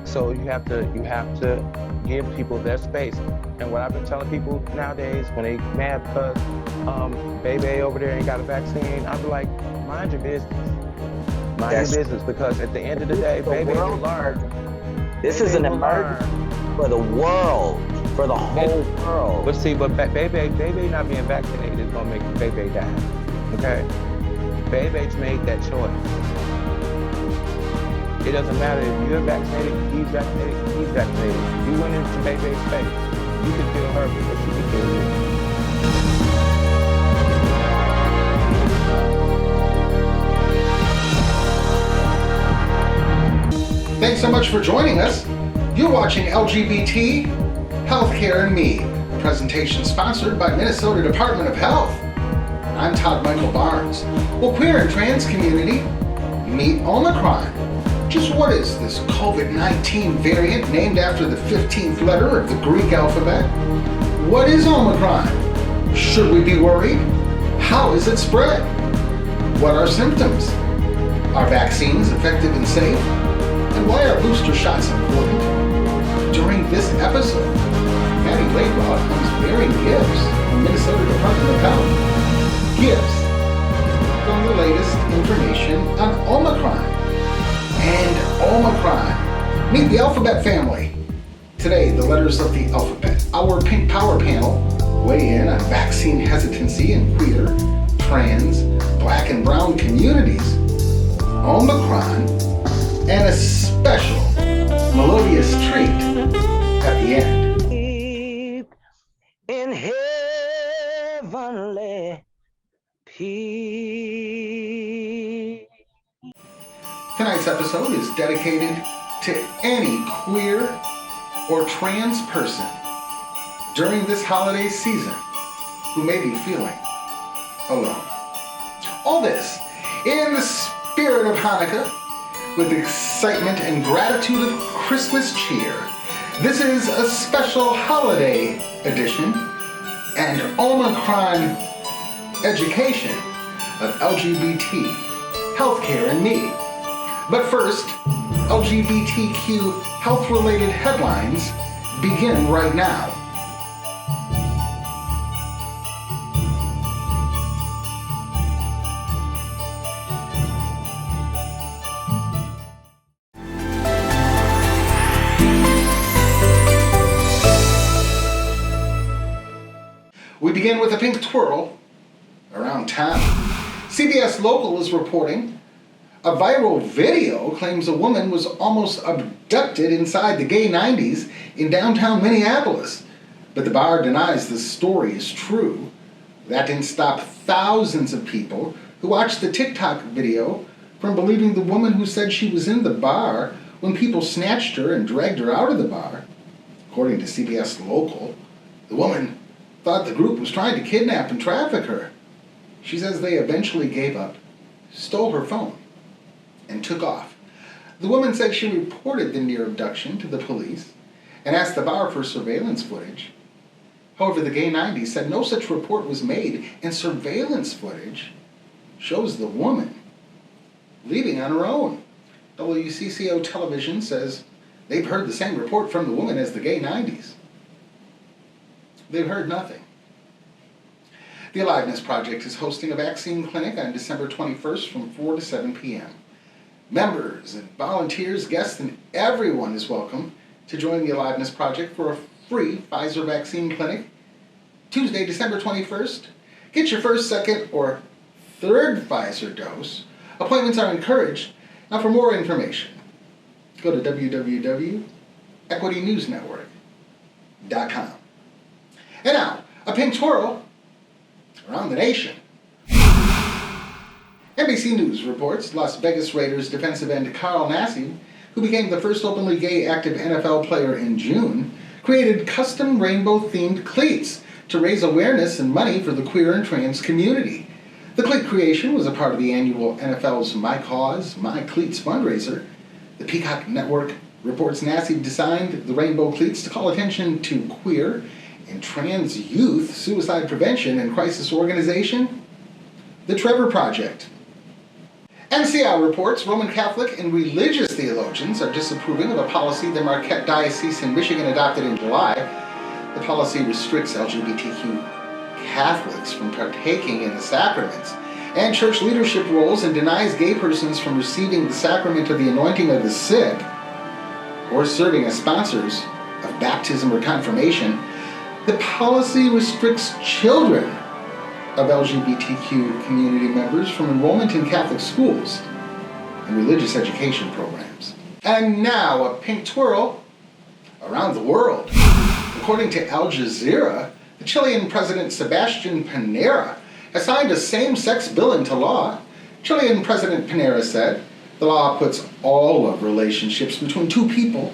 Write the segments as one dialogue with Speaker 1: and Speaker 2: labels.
Speaker 1: So you have to give people their space. And what I've been telling people nowadays when they mad because baby over there ain't got a vaccine, I'm like, mind your business. Mind your business, because at the end of the day, baby will learn.
Speaker 2: This is an emergency for the world, for the whole world.
Speaker 1: But see, baby not being vaccinated is gonna make baby die. Okay? Baby's made that choice. It doesn't matter if you're vaccinated, he's vaccinated. You went into baby's space. You can kill her because she can kill you.
Speaker 3: Thanks so much for joining us. You're watching LGBT, Healthcare and Me, a presentation sponsored by Minnesota Department of Health. I'm Todd Michael Barnes. Well, queer and trans community, meet Omicron. Just what is this COVID-19 variant named after the 15th letter of the Greek alphabet? What is Omicron? Should we be worried? How is it spread? What are symptoms? Are vaccines effective and safe? And why are booster shots important? During this episode, Patty Laidlaw comes bearing gifts from Minnesota Department of Health. Gifts from the latest information on Omicron. And Omicron. Meet the alphabet family. Today, the letters of the alphabet. Our Pink Power panel weigh in on vaccine hesitancy in queer, trans, black, and brown communities. Omicron, and a special melodious treat at the end.
Speaker 2: In heavenly peace.
Speaker 3: Tonight's episode is dedicated to any queer or trans person during this holiday season who may be feeling alone. All this in the spirit of Hanukkah, with excitement and gratitude of Christmas cheer. This is a special holiday edition and Omicron education of LGBT, Healthcare and Me. But first, LGBTQ health-related headlines begin right now. We begin with a pink twirl around town. CBS Local is reporting a viral video claims a woman was almost abducted inside the gay 90s in downtown Minneapolis. But the bar denies the story is true. That didn't stop thousands of people who watched the TikTok video from believing the woman who said she was in the bar when people snatched her and dragged her out of the bar. According to CBS Local, the woman thought the group was trying to kidnap and traffic her. She says they eventually gave up, stole her phone, and took off. The woman said she reported the near abduction to the police and asked the bar for surveillance footage. However, the gay 90s said no such report was made, and surveillance footage shows the woman leaving on her own. WCCO television says they've heard the same report from the woman as the gay 90s. They've heard nothing. The Aliveness Project is hosting a vaccine clinic on December 21st from 4 to 7 p.m. Members and volunteers, guests, and everyone is welcome to join the Aliveness Project for a free Pfizer vaccine clinic Tuesday, December 21st. Get your first, second, or third Pfizer dose. Appointments are encouraged. Now, for more information, go to www.equitynewsnetwork.com. And now, a pink twirl around the nation. NBC News reports Las Vegas Raiders defensive end Carl Nassib, who became the first openly gay active NFL player in June, created custom rainbow-themed cleats to raise awareness and money for the queer and trans community. The cleat creation was a part of the annual NFL's My Cause, My Cleats fundraiser. The Peacock Network reports Nassib designed the rainbow cleats to call attention to queer and trans youth suicide prevention and crisis organization, the Trevor Project. NCR reports Roman Catholic and religious theologians are disapproving of a policy the Marquette Diocese in Michigan adopted in July. The policy restricts LGBTQ Catholics from partaking in the sacraments and church leadership roles and denies gay persons from receiving the sacrament of the anointing of the sick or serving as sponsors of baptism or confirmation. The policy restricts children of LGBTQ community members from enrollment in Catholic schools and religious education programs. And now a pink twirl around the world. According to Al Jazeera, the Chilean President Sebastián Piñera has signed a same-sex bill into law. Chilean President Piñera said the law puts all of relationships between two people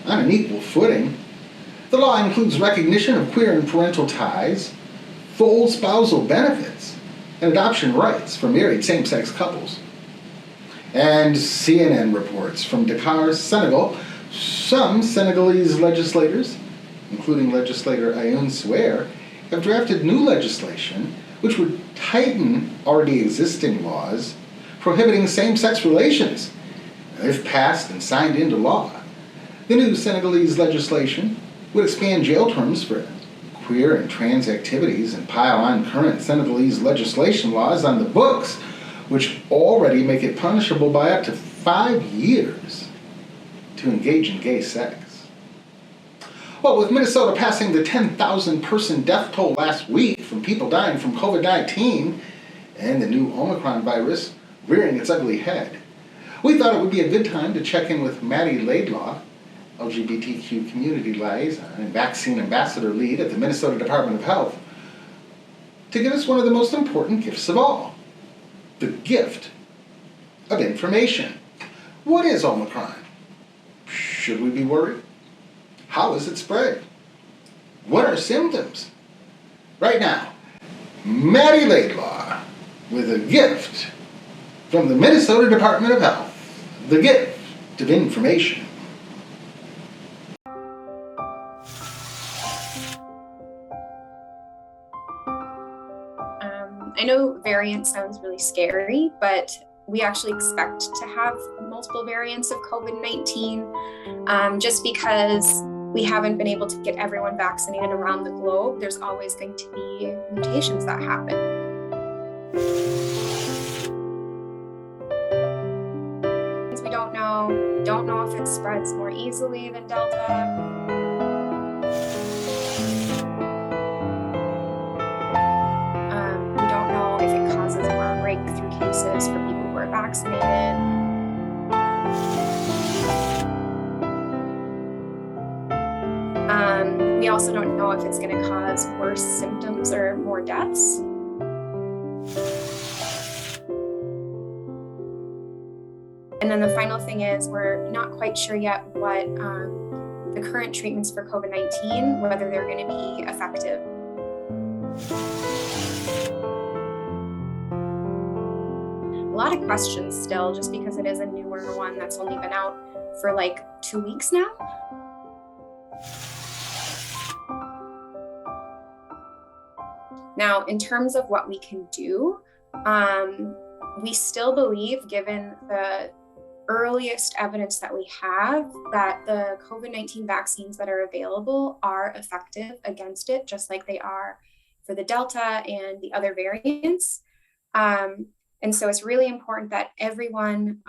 Speaker 3: on an equal footing. The law includes recognition of queer and parental ties, full spousal benefits, and adoption rights for married same-sex couples. And CNN reports from Dakar, Senegal, some Senegalese legislators, including legislator Ayoun Souare, have drafted new legislation which would tighten already existing laws prohibiting same-sex relations, if passed and signed into law. The new Senegalese legislation would expand jail terms for queer and trans activities and pile on current Senegalese legislation laws on the books, which already make it punishable by up to 5 years to engage in gay sex. Well, with Minnesota passing the 10,000 person death toll last week from people dying from COVID-19 and the new Omicron virus rearing its ugly head, we thought it would be a good time to check in with Maddie Laidlaw, LGBTQ community liaison and vaccine ambassador lead at the Minnesota Department of Health, to give us one of the most important gifts of all, the gift of information. What is Omicron? Should we be worried? How is it spread? What are symptoms? Right now, Maddie Laidlaw with a gift from the Minnesota Department of Health, the gift of information.
Speaker 4: I know variant sounds really scary, but we actually expect to have multiple variants of COVID-19 just because we haven't been able to get everyone vaccinated around the globe. There's always going to be mutations that happen. We don't know if it spreads more easily than Delta. If it causes more breakthrough cases for people who are vaccinated. We also don't know if it's going to cause worse symptoms or more deaths. And then the final thing is we're not quite sure yet what the current treatments for COVID-19, whether they're going to be effective. A lot of questions still, just because it is a newer one that's only been out for like 2 weeks now. Now, in terms of what we can do, we still believe, given the earliest evidence that we have, that the COVID-19 vaccines that are available are effective against it, just like they are for the Delta and the other variants. And so it's really important that everyone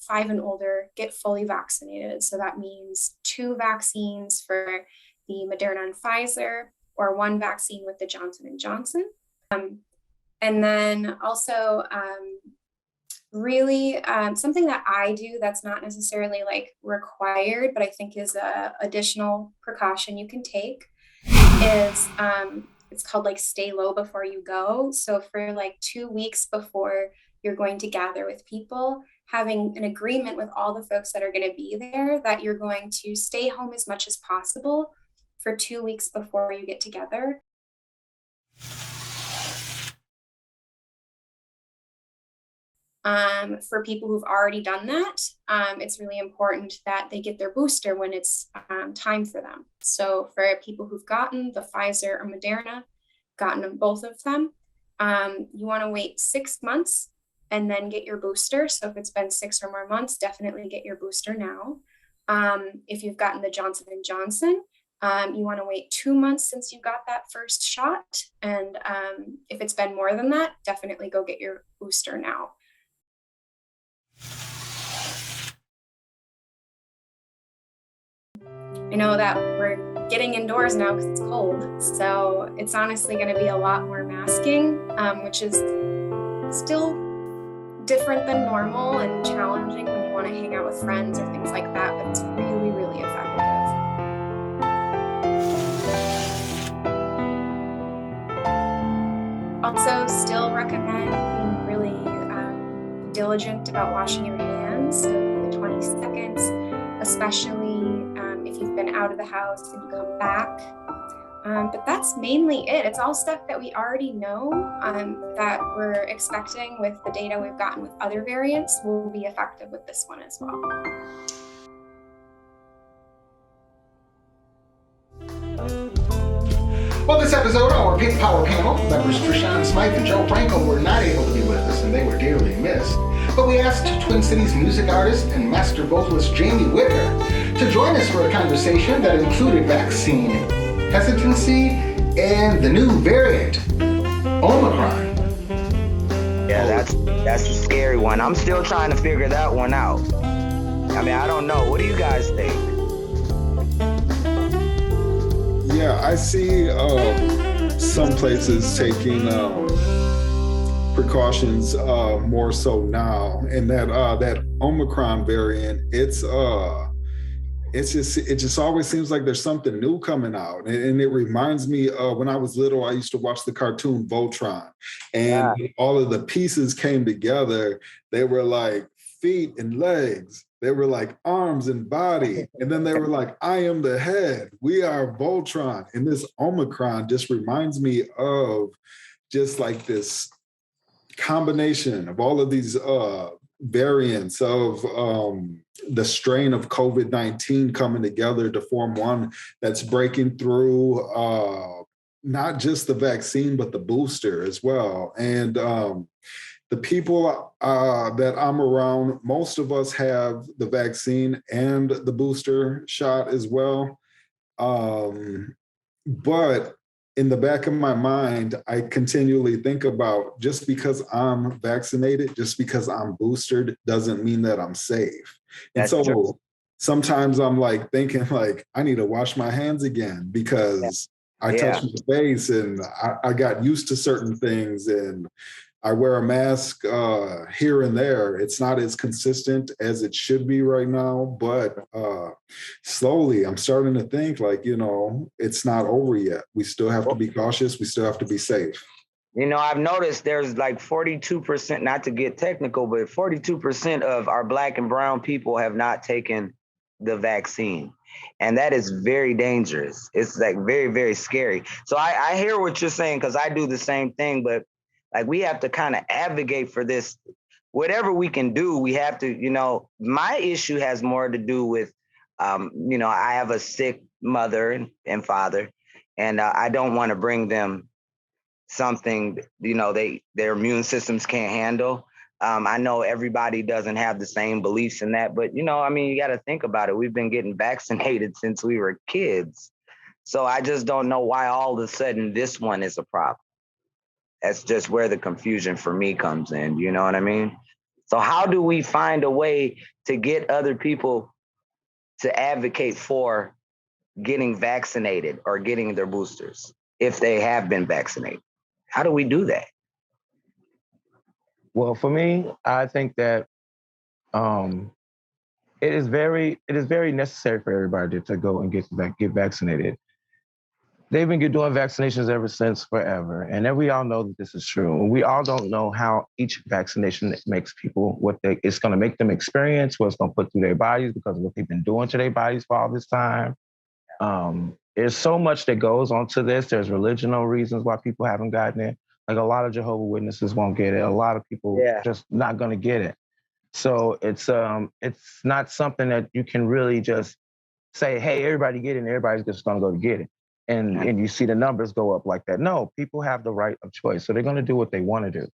Speaker 4: 5 and older get fully vaccinated. So that means 2 vaccines for the Moderna and Pfizer, or 1 vaccine with the Johnson & Johnson. And then also really something that I do that's not necessarily like required, but I think is a additional precaution you can take is it's called like stay low before you go. So for like 2 weeks before you're going to gather with people, having an agreement with all the folks that are going to be there that you're going to stay home as much as possible for 2 weeks before you get together. For people who've already done that, it's really important that they get their booster when it's time for them. So for people who've gotten the Pfizer or Moderna, gotten both of them, you want to wait 6 months and then get your booster. So if it's been 6 or more months, definitely get your booster now. If you've gotten the Johnson & Johnson, you want to wait 2 months since you got that first shot. And if it's been more than that, definitely go get your booster now. I know that we're getting indoors now because it's cold. So it's honestly going to be a lot more masking, which is still different than normal and challenging when you want to hang out with friends or things like that, but it's really, really effective. Also, still recommend being really diligent about washing your hands for the 20 seconds, especially if you've been out of the house and you come back. But that's mainly it. It's all stuff that we already know that we're expecting with the data we've gotten with other variants will be effective with this one as well.
Speaker 3: Well, this episode, our Pink Power panel, members Trishan Smythe and Joe Franco, were not able to be with us, and they were dearly missed. But we asked Twin Cities music artist and master vocalist Jamie Wicker to join us for a conversation that included vaccine hesitancy and the new variant, Omicron.
Speaker 2: Yeah, that's a scary one. I'm still trying to figure that one out. I mean, I don't know. What do you guys think?
Speaker 5: Yeah, I see some places taking precautions more so now, and that Omicron variant, it just always seems like there's something new coming out, and it reminds me of when I was little. I used to watch the cartoon Voltron, and all of the pieces came together. They were like feet and legs. They were like arms and body. And then they were like, I am the head. We are Voltron. And this Omicron just reminds me of just like this combination of all of these variants of the strain of COVID-19 coming together to form one that's breaking through not just the vaccine, but the booster as well. And the people that I'm around, most of us have the vaccine and the booster shot as well. But in the back of my mind, I continually think about just because I'm vaccinated, just because I'm boosted, doesn't mean that I'm safe.
Speaker 2: That's
Speaker 5: and so
Speaker 2: true.
Speaker 5: Sometimes I'm like thinking like, I need to wash my hands again because I touched my face and I got used to certain things, and I wear a mask here and there. It's not as consistent as it should be right now, but slowly I'm starting to think like, it's not over yet. We still have to be cautious. We still have to be safe.
Speaker 2: I've noticed there's like 42%, not to get technical, but 42% of our Black and brown people have not taken the vaccine. And that is very dangerous. It's like very, very scary. So I hear what you're saying, because I do the same thing, but like we have to kind of advocate for this. Whatever we can do, we have to, my issue has more to do with, I have a sick mother and father, and I don't want to bring them something, their immune systems can't handle. I know everybody doesn't have the same beliefs in that, but, you got to think about it. We've been getting vaccinated since we were kids. So I just don't know why all of a sudden this one is a problem. That's just where the confusion for me comes in. You know what I mean? So how do we find a way to get other people to advocate for getting vaccinated or getting their boosters if they have been vaccinated? How do we do that?
Speaker 1: Well, for me, I think that it is very necessary for everybody to go and get vaccinated. They've been doing vaccinations ever since forever. And then we all know that this is true. We all don't know how each vaccination makes people, it's going to make them experience, what it's going to put through their bodies because of what they've been doing to their bodies for all this time. There's so much that goes on to this. There's religional reasons why people haven't gotten it. Like a lot of Jehovah's Witnesses won't get it. A lot of people just not going to get it. So it's not something that you can really just say, hey, everybody get it, and everybody's just going to go to get it. And you see the numbers go up like that. No, people have the right of choice. So they're going to do what they want to do,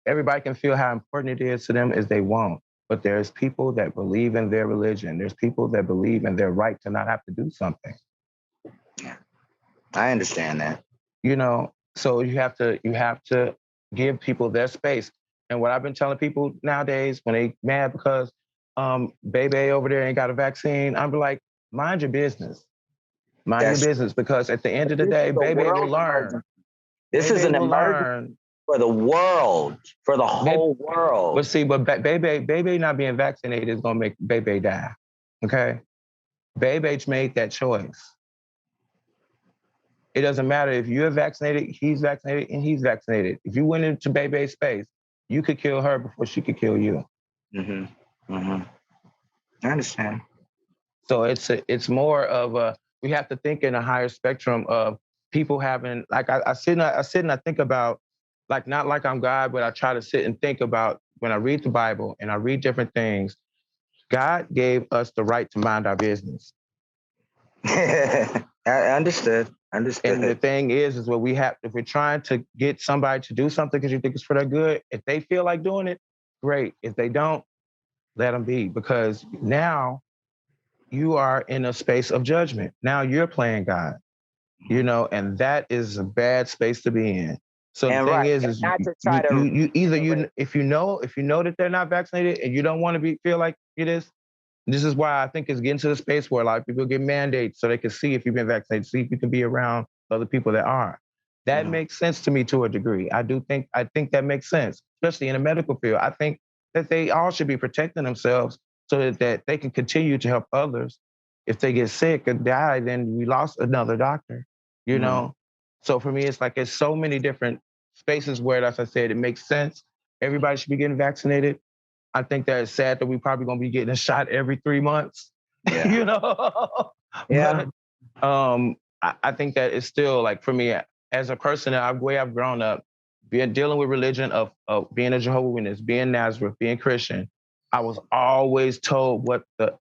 Speaker 1: everybody can feel how important it is to them as they won't. But there's people that believe in their religion. There's people that believe in their right to not have to do something.
Speaker 2: I understand that.
Speaker 1: So you have to give people their space. And what I've been telling people nowadays when they mad because baby over there ain't got a vaccine, I'm like, mind your business. Mind your business, because at the end of the day, baby will learn.
Speaker 2: This is an emergency for the world, for the whole world.
Speaker 1: But see, baby not being vaccinated is gonna make baby die. Okay, baby's made that choice. It doesn't matter if you're vaccinated, he's vaccinated, and he's vaccinated. If you went into baby's space, you could kill her before she could kill you.
Speaker 2: I understand.
Speaker 1: So it's more of we have to think in a higher spectrum of people having, like I sit and I think about, like, not like I'm God, but I try to sit and think about when I read the Bible and I read different things. God gave us the right to mind our business.
Speaker 2: I understood.
Speaker 1: And the thing is what we have, if we're trying to get somebody to do something because you think it's for their good, if they feel like doing it, great. If they don't, let them be, because now you are in a space of judgment. Now you're playing God, and that is a bad space to be in. So the thing is if you know that they're not vaccinated and you don't want to feel like it is, this is why I think it's getting to the space where a lot of people get mandates so they can see if you've been vaccinated, see if you can be around other people that are. That makes sense to me to a degree. I think that makes sense, especially in the medical field. I think that they all should be protecting themselves so that they can continue to help others. If they get sick and die, then we lost another doctor, So for me, it's like it's so many different spaces where, as I said, it makes sense. Everybody should be getting vaccinated. I think that it's sad that we're probably going to be getting a shot every 3 months,
Speaker 2: Yeah.
Speaker 1: But I think that it's still, like, for me, as a person, the way I've grown up, dealing with religion, of being a Jehovah's Witness, being Nazareth, being Christian, I was always told what the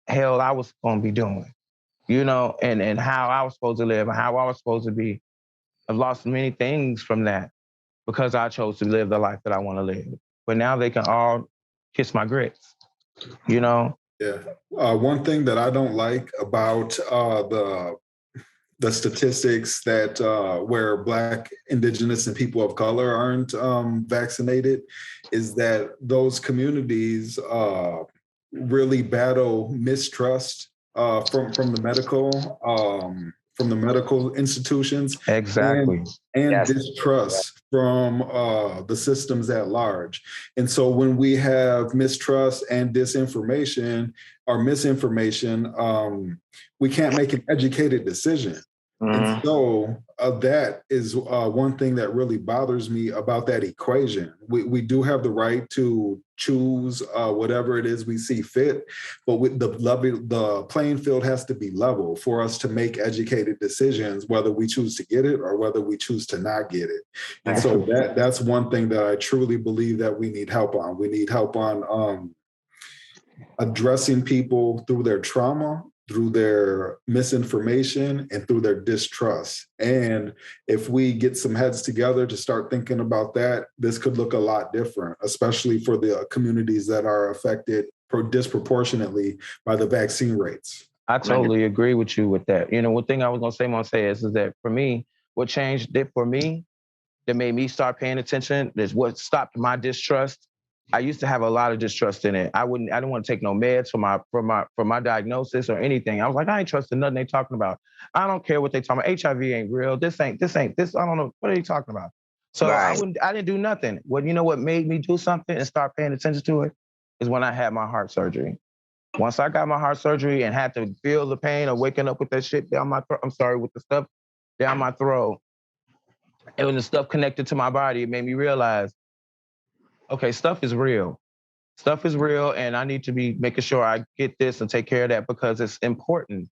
Speaker 1: hell I was going to be doing, and how I was supposed to live and how I was supposed to be. I've lost many things from that because I chose to live the life that I want to live. But now they can all kiss my grits,
Speaker 5: Yeah. One thing that I don't like about the statistics that where Black, Indigenous, and people of color aren't vaccinated is that those communities really battle mistrust from the medical institutions.
Speaker 1: Exactly.
Speaker 5: And distrust from the systems at large. And so when we have mistrust and disinformation or misinformation, we can't make an educated decision. And so that is one thing that really bothers me about that equation. We do have the right to choose whatever it is we see fit, but with the playing field has to be level for us to make educated decisions, whether we choose to get it or whether we choose to not get it. And so that's one thing that I truly believe that we need help on. We need help on addressing people through their trauma, through their misinformation, and through their distrust. And if we get some heads together to start thinking about that, this could look a lot different, especially for the communities that are affected disproportionately by the vaccine rates.
Speaker 1: I totally agree with you with that. One thing I was going to say is that for me, what changed it for me, that made me start paying attention, is what stopped my distrust. I used to have a lot of distrust in it. I didn't want to take no meds for my diagnosis or anything. I was like, I ain't trusting nothing they talking about. I don't care what they talking about. HIV ain't real. This ain't, I don't know. What are you talking about? So I didn't do nothing. Well, you know what made me do something and start paying attention to it is when I had my heart surgery. Once I got my heart surgery and had to feel the pain of waking up with that shit down my throat, with the stuff down my throat, and when the stuff connected to my body, it made me realize, okay, stuff is real. Stuff is real, and I need to be making sure I get this and take care of that because it's important.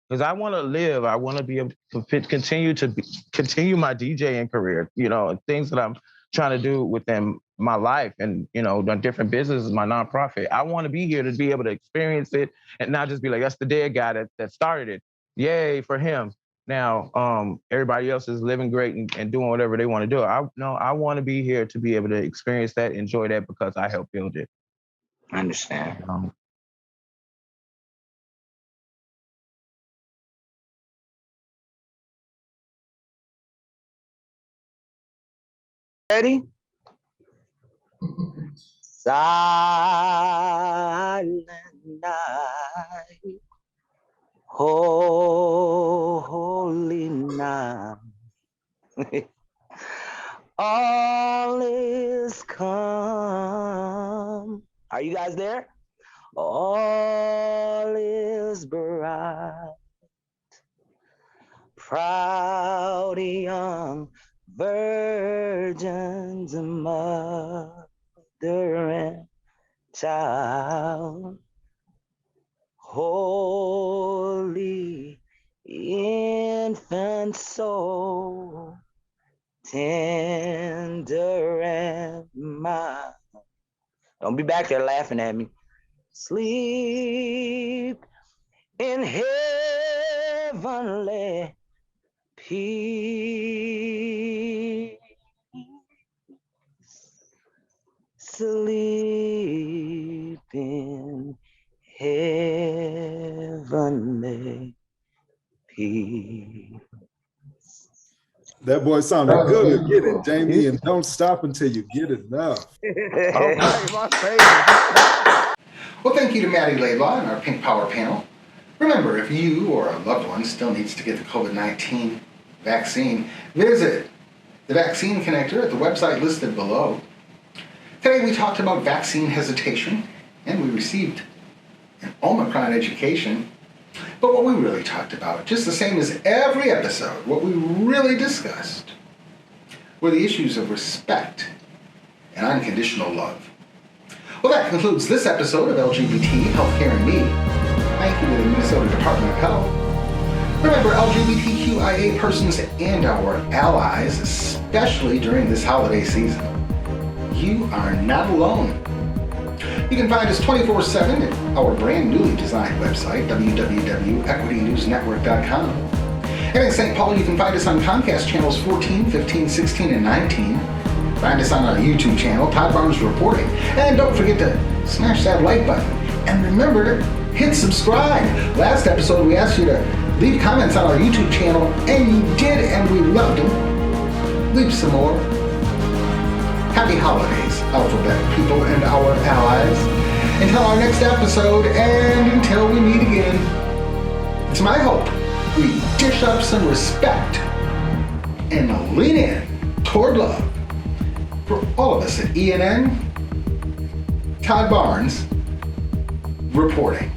Speaker 1: Because I want to live. I want to be able to continue my DJing career, and things that I'm trying to do within my life and, the different businesses, my nonprofit. I want to be here to be able to experience it and not just be like, that's the dead guy that started it. Yay for him. Now, everybody else is living great and doing whatever they want to do. I want to be here to be able to experience that, enjoy that, because I helped build it.
Speaker 2: I understand. Ready? Silent night, holy night, all is calm. Are you guys there? All is bright, proud young virgins, mother and child, holy infant soul, tender and mild. Don't be back there laughing at me. Sleep in heavenly peace. Sleep in heavenly peace.
Speaker 5: That boy sounded good. Get it, Jamie, and don't stop until you get enough.
Speaker 1: Okay, my favorite.
Speaker 3: Well, thank you to Maddie Laidlaw and our Pink Power panel. Remember, if you or a loved one still needs to get the COVID-19 vaccine, visit the Vaccine Connector at the website listed below. Today we talked about vaccine hesitation, and we received an Omicron education. But what we really talked about, just the same as every episode, what we really discussed were the issues of respect and unconditional love. Well, that concludes this episode of LGBT Healthcare and Me. Thank you to the Minnesota Department of Health. Remember, LGBTQIA persons and our allies, especially during this holiday season, you are not alone. You can find us 24/7 at our brand newly designed website, www.equitynewsnetwork.com. And in St. Paul, you can find us on Comcast channels 14, 15, 16, and 19. Find us on our YouTube channel, Todd Barnes Reporting. And don't forget to smash that like button. And remember to hit subscribe. Last episode, we asked you to leave comments on our YouTube channel, and you did, and we loved them. Leave some more. Happy holidays, alphabet people and our allies. Until our next episode, and until we meet again, it's my hope we dish up some respect and lean in toward love. For all of us at ENN, Todd Barnes, reporting.